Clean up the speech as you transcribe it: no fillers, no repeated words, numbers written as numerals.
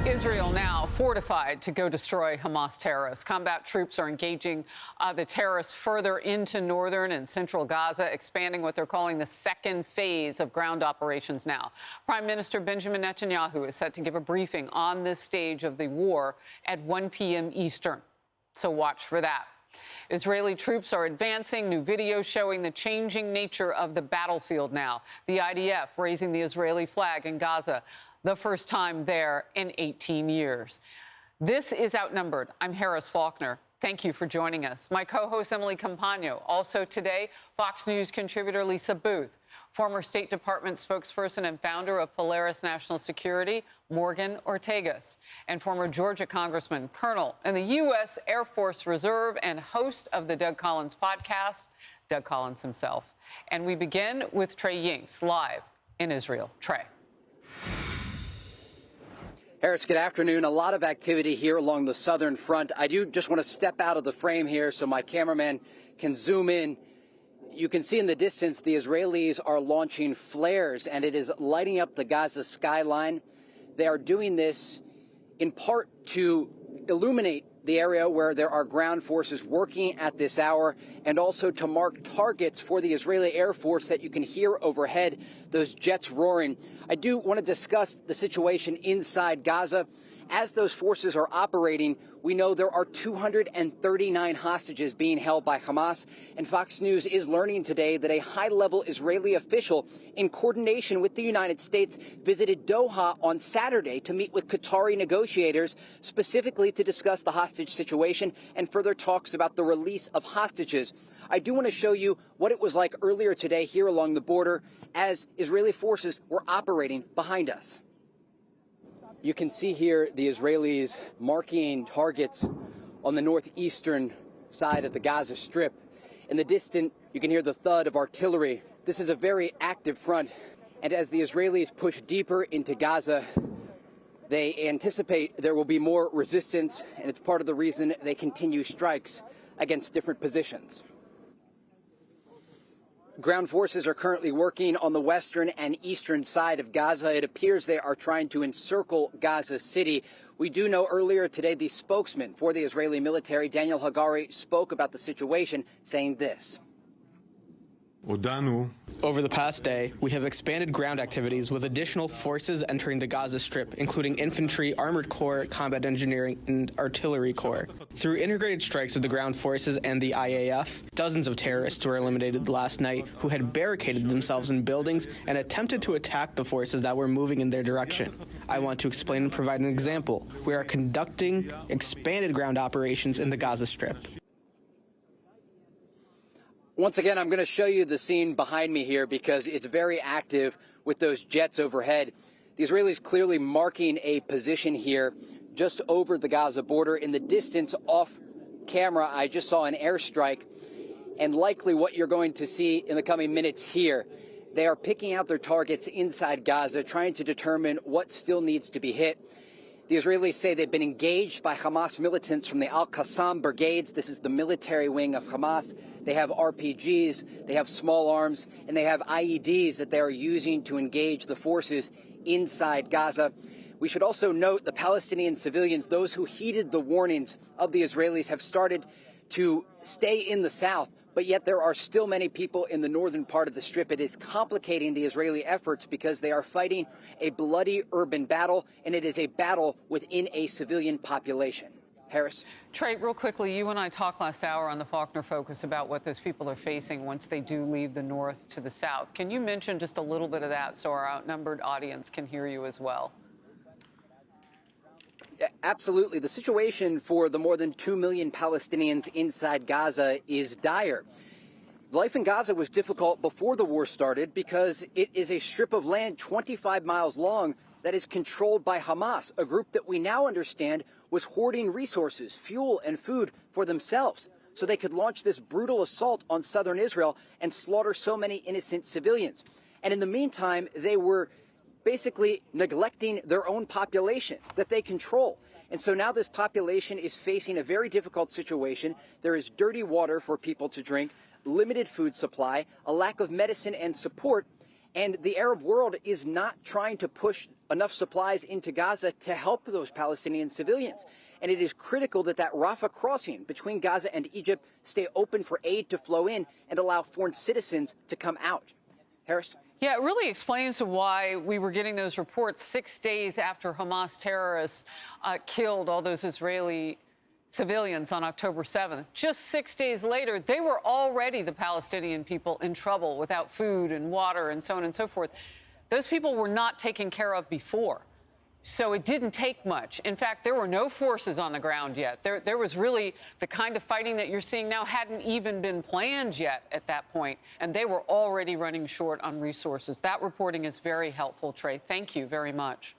Israel now fortified to go destroy Hamas terrorists. Combat troops are engaging the terrorists further into northern and central Gaza, expanding what they're calling the second phase of ground operations now. Prime Minister Benjamin Netanyahu is set to give a briefing on this stage of the war at 1 p.m. Eastern. So watch for that. Israeli troops are advancing. New videos showing the changing nature of the battlefield now. The IDF raising the Israeli flag in Gaza, the first time there in 18 years. This is Outnumbered. I'm Harris Faulkner. Thank you for joining us. My co-host Emily Campagno. Also today, Fox News contributor Lisa Booth. Former State Department spokesperson and founder of Polaris National Security, Morgan Ortagus. And former Georgia Congressman, Colonel in the U.S. Air Force Reserve and host of the Doug Collins podcast, Doug Collins himself. And we begin with Trey Yingst, live in Israel. Trey. Harris, good afternoon. A lot of activity here along the southern front. I do just want to step out of the frame here so my cameraman can zoom in. You can see in the distance the Israelis are launching flares, and it is lighting up the Gaza skyline. They are doing this in part to illuminate the area where there are ground forces working at this hour, and also to mark targets for the Israeli Air Force that you can hear overhead, those jets roaring. I do want to discuss the situation inside Gaza. As those forces are operating, we know there are 239 hostages being held by Hamas, and Fox News is learning today that a high-level Israeli official, in coordination with the United States, visited Doha on Saturday to meet with Qatari negotiators, specifically to discuss the hostage situation and further talks about the release of hostages. I do want to show you what it was like earlier today here along the border as Israeli forces were operating behind us. You can see here the Israelis marking targets on the northeastern side of the Gaza Strip. In the distance, you can hear the thud of artillery. This is a very active front. And as the Israelis push deeper into Gaza, they anticipate there will be more resistance, and it's part of the reason they continue strikes against different positions. Ground forces are currently working on the western and eastern side of Gaza. It appears they are trying to encircle Gaza City. We do know earlier today the spokesman for the Israeli military, Daniel Hagari, spoke about the situation, saying this. Over the past day, we have expanded ground activities with additional forces entering the Gaza Strip, including infantry, armored corps, combat engineering, and artillery corps. Through integrated strikes of the ground forces and the IAF, dozens of terrorists were eliminated last night who had barricaded themselves in buildings and attempted to attack the forces that were moving in their direction. I want to explain and provide an example. We are conducting expanded ground operations in the Gaza Strip. Once again, I'm going to show you the scene behind me here because it's very active with those jets overhead. The Israelis clearly marking a position here just over the Gaza border. In the distance off camera, I just saw an airstrike, and likely what you're going to see in the coming minutes here. They are picking out their targets inside Gaza, trying to determine what still needs to be hit. The Israelis say they've been engaged by Hamas militants from the Al-Qassam brigades. This is the military wing of Hamas. They have RPGs, they have small arms, and they have IEDs that they are using to engage the forces inside Gaza. We should also note the Palestinian civilians, those who heeded the warnings of the Israelis, have started to stay in the south. But yet there are still many people in the northern part of the Strip. It is complicating the Israeli efforts because they are fighting a bloody urban battle, and it is a battle within a civilian population. Harris? Trey, real quickly, you and I talked last hour on the Faulkner Focus about what those people are facing once they do leave the north to the south. Can you mention just a little bit of that so our outnumbered audience can hear you as well? Absolutely. The situation for the more than 2 million Palestinians inside Gaza is dire. Life in Gaza was difficult before the war started because it is a strip of land 25 miles long that is controlled by Hamas, a group that we now understand was hoarding resources, fuel and food for themselves so they could launch this brutal assault on southern Israel and slaughter so many innocent civilians. And in the meantime, they were basically neglecting their own population that they control. And so now this population is facing a very difficult situation. There is dirty water for people to drink, limited food supply, a lack of medicine and support, And the Arab world is not trying to push enough supplies into Gaza to help those Palestinian civilians. And it is critical that that Rafah crossing between Gaza and Egypt stay open for aid to flow in and allow foreign citizens to come out. Harris? Yeah, it really explains why we were getting those reports 6 days after Hamas terrorists killed all those Israeli civilians on October 7th. Just 6 days later, they were already, the Palestinian people, in trouble without food and water and so on and so forth. Those people were not taken care of before. So it didn't take much. In fact, there were no forces on the ground yet. There was really the kind of fighting that you're seeing now hadn't even been planned yet at that point, and they were already running short on resources. That reporting is very helpful, Trey. Thank you very much.